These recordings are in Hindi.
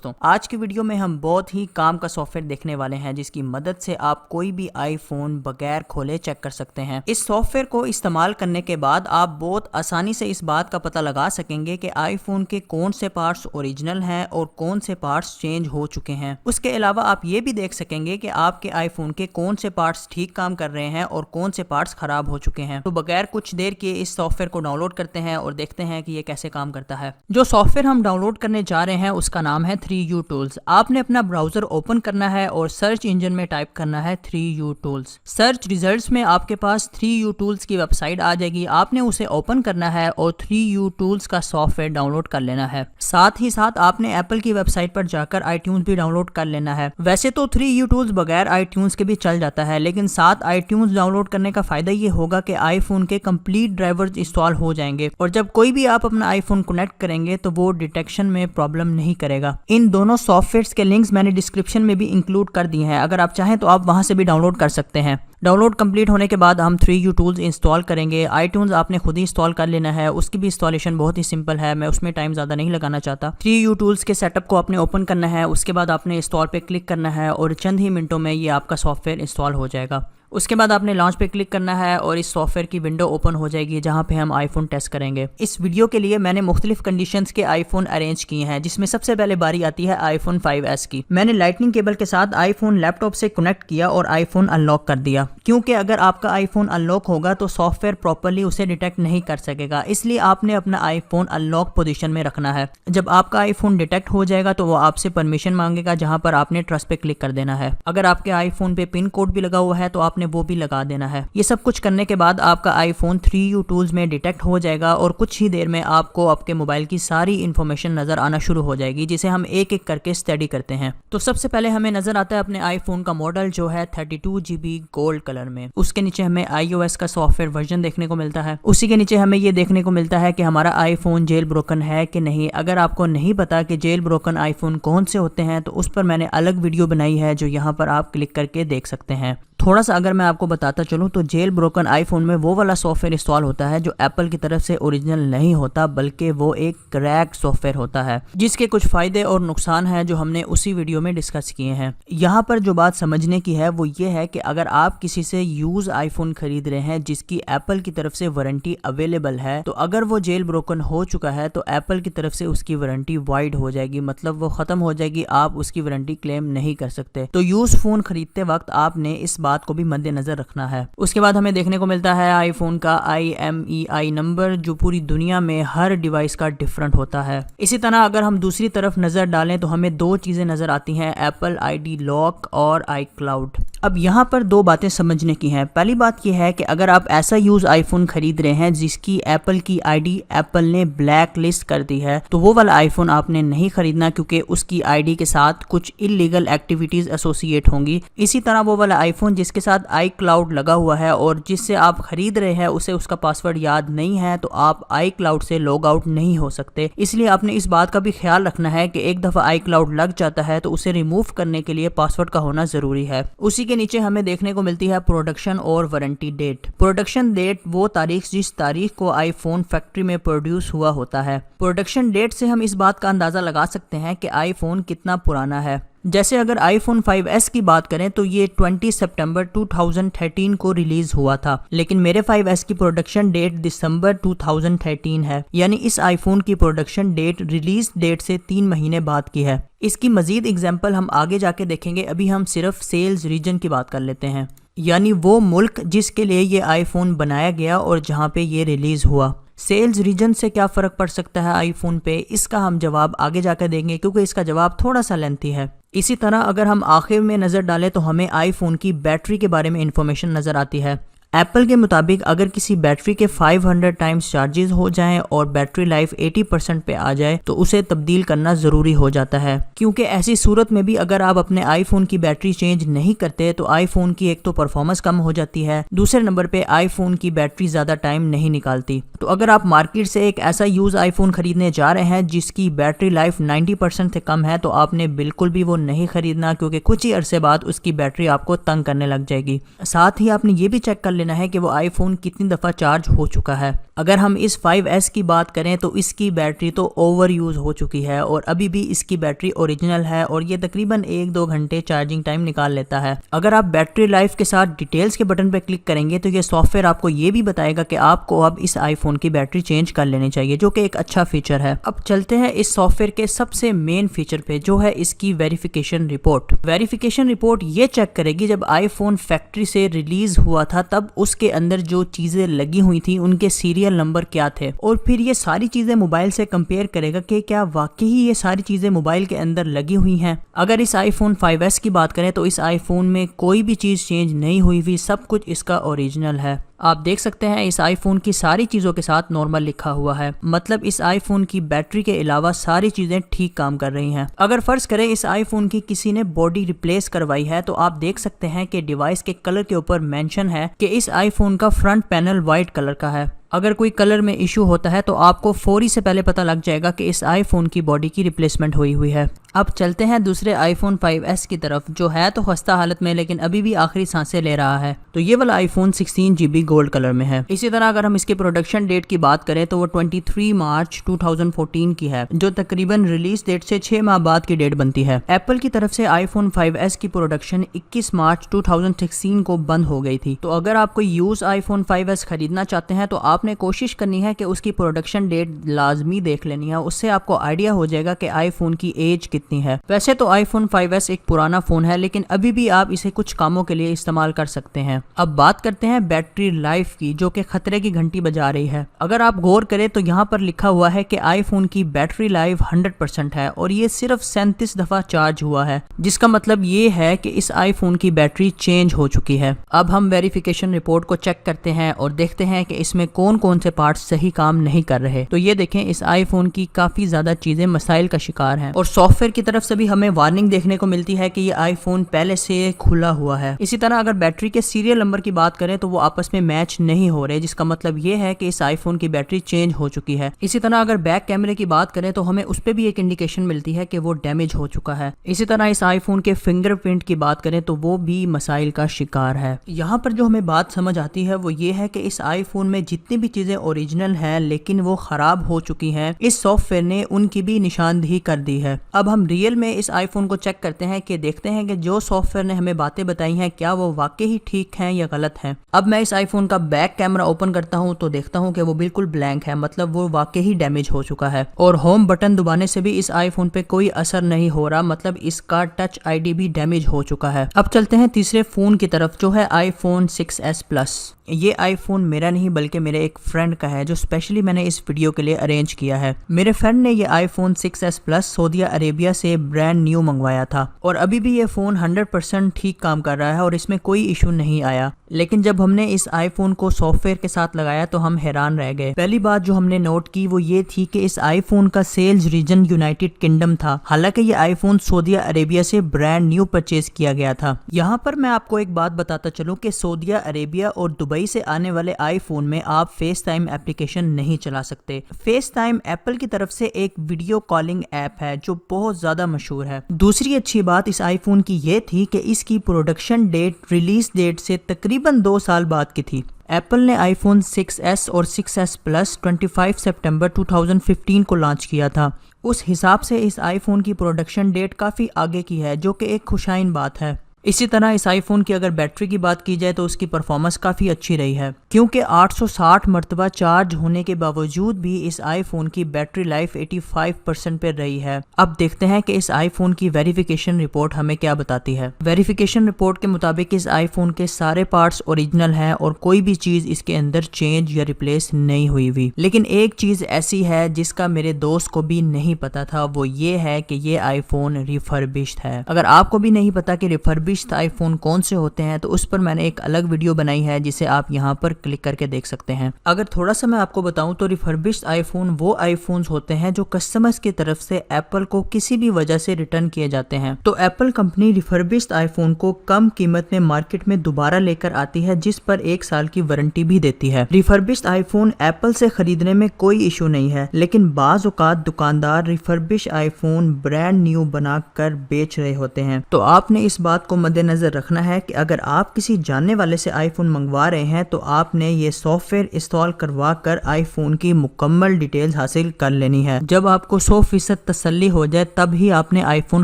दोस्तों, आज की वीडियो में हम बहुत ही काम का सॉफ्टवेयर देखने वाले हैं जिसकी मदद से आप कोई भी आईफोन बगैर खोले चेक कर सकते हैं। इस सॉफ्टवेयर को इस्तेमाल करने के बाद आप बहुत आसानी से इस बात का पता लगा सकेंगे कि आईफोन के कौन से पार्ट्स ओरिजिनल हैं और कौन से पार्ट्स चेंज हो चुके हैं। उसके अलावा आप ये भी देख सकेंगे कि आपके आईफोन के कौन से पार्ट्स ठीक काम कर रहे हैं और कौन से पार्ट्स खराब हो चुके हैं। तो बगैर कुछ देर किए इस सॉफ्टवेयर को डाउनलोड करते हैं और देखते हैं कि ये कैसे काम करता है। जो सॉफ्टवेयर हम डाउनलोड करने जा रहे हैं उसका नाम है 3U Tools। आपने अपना ब्राउजर ओपन करना है और सर्च इंजन में टाइप करना है 3U Tools। सर्च रिजल्ट्स में आपके पास 3U Tools की वेबसाइट आ जाएगी। आपने उसे ओपन करना है और 3U Tools का सॉफ्टवेयर डाउनलोड कर लेना है। साथ ही साथ आपने एप्पल की वेबसाइट पर जाकर iTunes भी डाउनलोड कर लेना है। वैसे तो 3U Tools बगैर iTunes के भी चल जाता है, लेकिन साथ iTunes डाउनलोड करने का फायदा ये होगा कि आईफोन के कंप्लीट ड्राइवर्स इंस्टॉल हो जाएंगे और जब कोई भी आप अपना आईफोन कनेक्ट करेंगे तो वो डिटेक्शन में प्रॉब्लम नहीं करेगा। इन दोनों सॉफ्टवेयर्स के लिंक्स मैंने डिस्क्रिप्शन में भी इंक्लूड कर दिए हैं, अगर आप चाहें तो आप वहां से भी डाउनलोड कर सकते हैं। डाउनलोड कंप्लीट होने के बाद हम 3U Tools इंस्टॉल करेंगे। iTunes आपने खुद ही इंस्टॉल कर लेना है, उसकी भी इंस्टॉलेशन बहुत ही सिंपल है, मैं उसमें टाइम ज़्यादा नहीं लगाना चाहता। 3U Tools के सेटअप को आपने ओपन करना है, उसके बाद आपने इंस्टॉल पे क्लिक करना है और चंद ही मिनटों में ये आपका सॉफ्टवेयर इंस्टॉल हो जाएगा। उसके बाद आपने लॉन्च पे क्लिक करना है और इस सॉफ्टवेयर की विंडो ओपन हो जाएगी जहां पे हम आईफोन टेस्ट करेंगे। इस वीडियो के लिए मैंने मुख्तलिफ कंडीशंस के आईफोन अरेंज किए हैं, जिसमें सबसे पहले बारी आती है आईफोन 5S की। मैंने लाइटनिंग केबल के साथ आईफोन लैपटॉप से कनेक्ट किया और आईफोन अनलॉक कर दिया, क्योंकि अगर आपका आईफोन अनलॉक होगा तो सॉफ्टवेयर प्रॉपर्ली उसे डिटेक्ट नहीं कर सकेगा, इसलिए आपने अपना आईफोन अनलॉक पोजीशन में रखना है। जब आपका आईफोन डिटेक्ट हो जाएगा तो वो आपसे परमिशन मांगेगा, जहां पर आपने ट्रस्ट पे क्लिक कर देना है। अगर आपके आईफोन पे पिन कोड भी लगा हुआ है तो आपने वो भी लगा देना है। ये सब कुछ करने के बाद आपका आईफोन 3U Tools में डिटेक्ट हो जाएगा और कुछ ही देर में आपको आपके मोबाइल की सारी इंफॉर्मेशन नजर आना शुरू हो जाएगी, जिसे हम एक एक करके स्टडी करते हैं। तो सबसे पहले हमें नजर आता है अपने आईफोन का मॉडल जो है 32GB गोल्ड कलर में। उसके नीचे हमें iOS का सॉफ्टवेयर वर्जन देखने को मिलता है। उसी के नीचे हमें ये देखने को मिलता है कि हमारा आईफोन जेल ब्रोकन है कि नहीं। अगर आपको नहीं पता कि जेल ब्रोकन आईफोन कौन से होते हैं तो उस पर मैंने अलग वीडियो बनाई है जो यहाँ पर आप क्लिक करके देख सकते हैं। थोड़ा सा अगर मैं आपको बताता चलूं तो जेल ब्रोकन आईफोन में वो वाला सॉफ्टवेयर इंस्टॉल होता है जो एप्पल की तरफ से ओरिजिनल नहीं होता, बल्कि वो एक क्रैक सॉफ्टवेयर होता है, जिसके कुछ फायदे और नुकसान हैं जो हमने उसी वीडियो में डिस्कस किए हैं। यहाँ पर जो बात समझने की है वो ये है कि अगर आप किसी से यूज आईफोन खरीद रहे हैं जिसकी एप्पल की तरफ से वारंटी अवेलेबल है, तो अगर वो जेल ब्रोकन हो चुका है तो एप्पल की तरफ से उसकी वारंटी वाइड हो जाएगी, मतलब वो खत्म हो जाएगी, आप उसकी वारंटी क्लेम नहीं कर सकते। तो यूज फोन खरीदते वक्त आपने इस बात को भी मद्देनजर रखना है। उसके बाद हमें देखने को मिलता है आईफोन का IMEI नंबर, जो पूरी दुनिया में हर डिवाइस का डिफरेंट होता है। इसी तरह अगर हम दूसरी तरफ नजर डालें तो हमें दो चीजें नजर आती हैं, एप्पल ID लॉक और iCloud। अब यहाँ पर दो बातें समझने की हैं। पहली बात यह है कि अगर आप ऐसा यूज आईफोन खरीद रहे हैं जिसकी एप्पल की ID एप्पल ने ब्लैक लिस्ट कर दी है, तो वो वाला आईफोन आपने नहीं खरीदना, क्योंकि उसकी ID के साथ कुछ इलीगल एक्टिविटीज एसोसिएट होंगी। इसी तरह वो वाला आईफोन जिसके साथ iCloud लगा हुआ है और जिससे आप खरीद रहे हैं उसे उसका पासवर्ड याद नहीं है, तो आप iCloud से लॉग आउट नहीं हो सकते। इसलिए आपने इस बात का भी ख्याल रखना है कि एक दफा iCloud लग जाता है तो उसे रिमूव करने के लिए पासवर्ड का होना जरूरी है। उसी के नीचे हमें देखने को मिलती है प्रोडक्शन और वारंटी डेट। प्रोडक्शन डेट वो तारीख जिस तारीख को आईफोन फैक्ट्री में प्रोड्यूस हुआ होता है। प्रोडक्शन डेट से हम इस बात का अंदाजा लगा सकते हैं कि आईफोन कितना पुराना है। जैसे अगर आईफोन 5S की बात करें तो ये 20 सितंबर 2013 को रिलीज हुआ था, लेकिन मेरे 5S की प्रोडक्शन डेट दिसंबर 2013 है, यानी इस आईफोन की प्रोडक्शन डेट रिलीज डेट से 3 महीने बाद की है। इसकी मजीद एग्जांपल हम आगे जाके देखेंगे, अभी हम सिर्फ सेल्स रीजन की बात कर लेते हैं, यानी वो मुल्क जिसके लिए ये आईफोन बनाया गया और जहाँ पे ये रिलीज हुआ। सेल्स रीजन से क्या फ़र्क पड़ सकता है आईफोन पे, इसका हम जवाब आगे जाकर देंगे, क्योंकि इसका जवाब थोड़ा सा लेंथी है। इसी तरह अगर हम आखिर में नज़र डालें तो हमें आईफोन की बैटरी के बारे में इंफॉर्मेशन नज़र आती है। एप्पल के मुताबिक अगर किसी बैटरी के 500 टाइम्स चार्जेस हो जाएं और बैटरी लाइफ 80% पे आ जाए तो उसे तब्दील करना ज़रूरी हो जाता है, क्योंकि ऐसी सूरत में भी अगर आप अपने आईफोन की बैटरी चेंज नहीं करते तो आईफोन की एक तो परफॉर्मेंस कम हो जाती है, दूसरे नंबर पे आईफोन की बैटरी ज़्यादा टाइम नहीं निकालती। तो अगर आप मार्केट से एक ऐसा यूज़ आईफोन खरीदने जा रहे हैं जिसकी बैटरी लाइफ 90% से कम है तो आपने बिल्कुल भी वो नहीं खरीदना, क्योंकि कुछ ही अरसे बाद उसकी बैटरी आपको तंग करने लग जाएगी। साथ ही आपने ये भी चेक कर लेना है कि वो आईफोन कितनी दफ़ा चार्ज हो चुका है। अगर हम इस 5S की बात करें तो इसकी बैटरी तो ओवर यूज हो चुकी है और अभी भी इसकी बैटरी ओरिजिनल है और ये तकरीबन 1-2 घंटे चार्जिंग टाइम निकाल लेता है। अगर आप बैटरी लाइफ के साथ डिटेल्स के बटन पर क्लिक करेंगे तो ये सॉफ्टवेयर आपको ये भी बताएगा कि आपको अब इस आईफोन की बैटरी चेंज कर लेनी चाहिए, जो कि एक अच्छा फीचर है। अब चलते हैं इस सॉफ्टवेयर के सबसे मेन फीचर पे, जो है इसकी वेरिफिकेशन रिपोर्ट। वेरिफिकेशन रिपोर्ट ये चेक करेगी जब आईफोन फैक्ट्री से रिलीज हुआ था तब उसके अंदर जो चीजें लगी हुई थी उनके सीरियल नंबर क्या थे, और फिर ये सारी चीजें मोबाइल से कंपेयर करेगा कि क्या वाकई ये सारी चीजें मोबाइल के अंदर लगी हुई हैं। अगर इस आईफोन 5S की बात करें तो इस आईफोन में कोई भी चीज चेंज नहीं हुई हुई, सब कुछ इसका ओरिजिनल है। आप देख सकते हैं इस आईफोन की सारी चीज़ों के साथ नॉर्मल लिखा हुआ है, मतलब इस आईफोन की बैटरी के अलावा सारी चीज़ें ठीक काम कर रही हैं। अगर फर्ज करें इस आईफोन की किसी ने बॉडी रिप्लेस करवाई है तो आप देख सकते हैं कि डिवाइस के कलर के ऊपर मेंशन है कि इस आईफोन का फ्रंट पैनल वाइट कलर का है। अगर कोई कलर में इशू होता है तो आपको फौरी से पहले पता लग जाएगा कि इस आईफोन की बॉडी की रिप्लेसमेंट हुई है। अब चलते हैं दूसरे आईफोन 5S की तरफ, जो है तो खस्ता हालत में लेकिन अभी भी आखिरी सांसें ले रहा है। तो ये वाला आईफोन 16GB गोल्ड कलर में है। इसी तरह अगर हम इसके प्रोडक्शन डेट की बात करें तो वो 23 मार्च 2014 की है, जो तकरीबन रिलीज डेट से 6 माह बाद की डेट बनती है। एप्पल की तरफ से आईफोन 5S की प्रोडक्शन 21 मार्च 2016 को बंद हो गई थी। तो अगर आप कोई यूज आईफोन 5S खरीदना चाहते हैं तो आपने कोशिश करनी है कि उसकी प्रोडक्शन डेट लाजमी देख लेनी है, उससे आपको आइडिया हो जाएगा कि आईफोन की एज कितनी है। वैसे तो आईफोन 5S एक पुराना फोन है लेकिन अभी भी आप इसे कुछ कामों के लिए इस्तेमाल कर सकते हैं। अब बात करते हैं बैटरी लाइफ की, जो कि खतरे की घंटी बजा रही है। अगर आप गौर करें तो यहाँ पर लिखा हुआ है कि आईफोन की बैटरी लाइफ 100% है और ये सिर्फ 37 दफा चार्ज हुआ है, जिसका मतलब ये है कि इस आईफोन की बैटरी चेंज हो चुकी है। अब हम वेरिफिकेशन रिपोर्ट को चेक करते हैं और देखते हैं कि इसमें कौन कौन से पार्ट्स सही काम नहीं कर रहे। तो ये देखें इस आईफोन की काफी ज्यादा चीजें मसाइल का शिकार हैं और सॉफ्टवेयर की तरफ से भी हमें वार्निंग देखने को मिलती है कि ये आईफोन पहले से खुला हुआ है। इसी तरह अगर बैटरी के सीरियल नंबर की बात करें तो वो आपस में मैच नहीं हो रहे, जिसका मतलब ये है कि इस आईफोन की बैटरी चेंज हो चुकी है। इसी तरह अगर बैक कैमरे की बात करें तो हमें उस पर भी एक इंडिकेशन मिलती है कि वो डैमेज हो चुका है। इसी तरह इस आईफोन के फिंगरप्रिंट की बात करें तो वो भी मसाइल का शिकार है। यहाँ पर जो हमें बात समझ आती है वो ये है कि इस आईफोन में जितनी भी चीजें ओरिजिनल हैं लेकिन वो खराब हो चुकी हैं, इस सॉफ्टवेयर ने उनकी भी निशानदेही कर दी है। अब हम रियल में इस आईफोन को चेक करते हैं कि देखते हैं कि जो सॉफ्टवेयर ने हमें बातें बताई हैं क्या वो वाकई ही ठीक हैं या गलत हैं। अब मैं इस आईफोन का बैक कैमरा ओपन करता हूं तो देखता हूं कि वो बिल्कुल ब्लैंक है, मतलब वो वाकई ही डैमेज हो चुका है और होम बटन दबाने से भी इस आईफोन पे कोई असर नहीं हो रहा, मतलब इसका टच आईडी भी डैमेज हो चुका है। अब चलते हैं तीसरे फोन की तरफ, जो है आईफोन 6s प्लस। ये आईफोन मेरा नहीं बल्कि मेरे एक फ्रेंड का है जो स्पेशली मैंने इस वीडियो के लिए अरेंज किया है। मेरे फ्रेंड ने ये iPhone 6s plus Saudi Arabia से ब्रांड न्यू मंगवाया था और अभी भी ये फोन 100% ठीक काम कर रहा है और इसमें कोई इशू नहीं आया। लेकिन जब हमने इस आईफोन को सॉफ्टवेयर के साथ लगाया तो हम हैरान रह गए। पहली बात जो हमने नोट की वो ये थी कि इस आईफोन का सेल्स रीजन यूनाइटेड किंगडम था, हालांकि ये आईफोन सऊदी अरेबिया से ब्रांड न्यू परचेज किया गया था। यहाँ पर मैं आपको एक बात बताता चलूं कि सऊदी अरेबिया और दुबई से आने वाले आईफोन में आप फेस टाइम एप्लीकेशन नहीं चला सकते। फेस टाइम एप्पल की तरफ से एक वीडियो कॉलिंग ऐप है जो बहुत ज्यादा मशहूर है। दूसरी अच्छी बात इस आईफोन की ये थी कि इसकी प्रोडक्शन डेट रिलीज डेट से तकरीबन 2 साल बाद की थी। एप्पल ने आईफोन 6s और 6s प्लस 25 सितंबर 2015 को लॉन्च किया था। उस हिसाब से इस आईफोन की प्रोडक्शन डेट काफ़ी आगे की है, जो कि एक खुशाइन बात है। इसी तरह इस आईफोन की अगर बैटरी की बात की जाए तो उसकी परफॉर्मेंस काफ़ी अच्छी रही है, क्योंकि 860 मरतबा चार्ज होने के बावजूद भी इस आईफोन की बैटरी लाइफ 85% पर रही है। अब देखते हैं कि इस आईफोन की वेरिफिकेशन रिपोर्ट हमें क्या बताती है। वेरिफिकेशन रिपोर्ट के मुताबिक इस आईफोन के सारे पार्ट्स ओरिजिनल हैं और कोई भी चीज़ इसके अंदर चेंज या रिप्लेस नहीं हुई। लेकिन एक चीज़ ऐसी है जिसका मेरे दोस्त को भी नहीं पता था, वो ये है कि ये आईफोन रिफर्बिश्ड है। अगर आपको भी नहीं पता कि रिफर्बिश्ड आईफोन कौन से होते हैं तो उस पर मैंने एक अलग वीडियो बनाई है जिसे आप यहाँ पर क्लिक करके देख सकते हैं। अगर थोड़ा सा मैं आपको बताऊं तो रिफर्बिश्ड आईफोन वो आईफोन्स होते हैं जो कस्टमर्स की तरफ से एप्पल को किसी भी वजह से रिटर्न किए जाते हैं। तो एप्पल कंपनी रिफर्बिश्ड आईफोन को कम कीमत में मार्केट में दोबारा लेकर आती है, जिस पर 1 साल की वारंटी भी देती है। रिफर्बिश्ड आईफोन एप्पल से खरीदने में कोई इशू नहीं है, लेकिन बाज औकात दुकानदार रिफर्बिश्ड आईफोन ब्रांड न्यू बना कर बेच रहे होते हैं। तो आपने इस बात को मद्देनजर रखना है कि अगर आप किसी जानने वाले से आईफोन मंगवा रहे हैं तो आपने ये सॉफ्टवेयर इंस्टॉल करवा कर आईफोन की मुकम्मल डिटेल्स हासिल कर लेनी है। जब आपको 100% तसल्ली हो जाए तब ही आपने आईफोन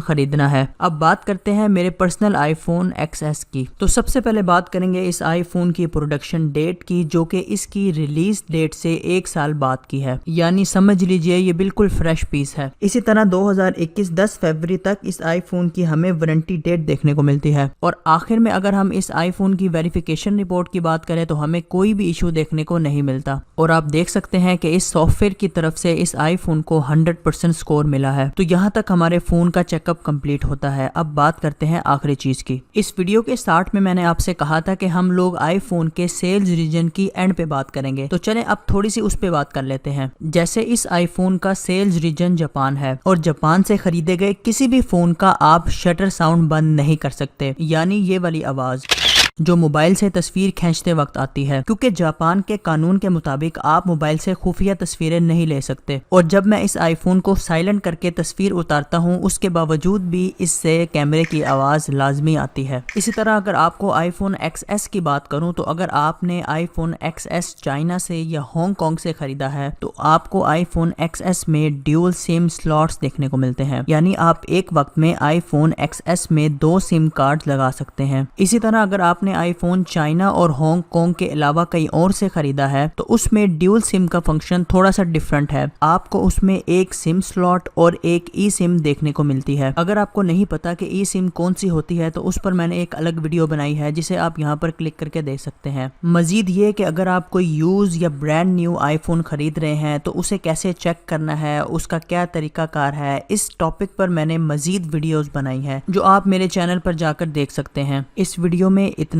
खरीदना है। अब बात करते हैं मेरे पर्सनल आईफोन XS की। तो सबसे पहले बात करेंगे इस आईफोन की प्रोडक्शन डेट की, जो कि इसकी रिलीज डेट से 1 साल बाद की है, यानी समझ लीजिए ये बिल्कुल फ्रेश पीस है। इसी तरह 2021 10 फरवरी तक इस आईफोन की हमें वारंटी डेट देखने को मिलती है। और आखिर में अगर हम इस आईफोन की वेरिफिकेशन रिपोर्ट की बात करें तो हमें कोई भी इशू देखने को नहीं मिलता। और आप देख सकते हैं कि इस सॉफ्टवेयर की तरफ से इस आईफोन को 100% स्कोर मिला है। तो यहाँ तक हमारे फोन का चेकअप कंप्लीट होता है। अब बात करते हैं आखिरी चीज की। इस वीडियो के स्टार्ट में मैंने आपसे कहा था कि हम लोग आईफोन के सेल्स रीजन की एंड पे बात करेंगे, तो चलें अब थोड़ी सी उस पे बात कर लेते हैं। जैसे इस आईफोन का सेल्स रीजन जापान है और जापान से खरीदे गए किसी भी फोन का आप शटर साउंड बंद नहीं कर सकते, यानी ये वाली आवाज जो मोबाइल से तस्वीर खींचते वक्त आती है, क्योंकि जापान के कानून के मुताबिक आप मोबाइल से खुफिया तस्वीरें नहीं ले सकते। और जब मैं इस आईफोन को साइलेंट करके तस्वीर उतारता हूं उसके बावजूद भी इससे कैमरे की आवाज लाजमी आती है। इसी तरह अगर आपको आईफोन XS की बात करूं तो अगर आपने आईफोन XS चाइना से या हांगकांग से खरीदा है तो आपको आईफोन XS में ड्यूल सिम स्लॉट्स देखने को मिलते हैं, यानी आप एक वक्त में आईफोन XS में 2 सिम कार्ड लगा सकते हैं। इसी तरह अगर आपने आईफोन चाइना और हांगकांग के अलावा कहीं और से खरीदा है तो उसमें ड्यूल सिम का फंक्शन थोड़ा सा डिफरेंट है। आपको उसमें एक सिम स्लॉट और एक ई सिम देखने को मिलती है। अगर आपको नहीं पता कि ई सिम कौन सी होती है तो उस पर मैंने एक अलग वीडियो बनाई है जिसे आप यहाँ पर क्लिक करके देख सकते हैं। मजीद ये कि अगर आप कोई यूज या ब्रांड न्यू आईफोन खरीद रहे हैं तो उसे कैसे चेक करना है, उसका क्या तरीकाकार है, इस टॉपिक पर मैंने मजीद वीडियोस बनाई है जो आप मेरे चैनल पर जाकर देख सकते हैं। इस वीडियो में इतना ही।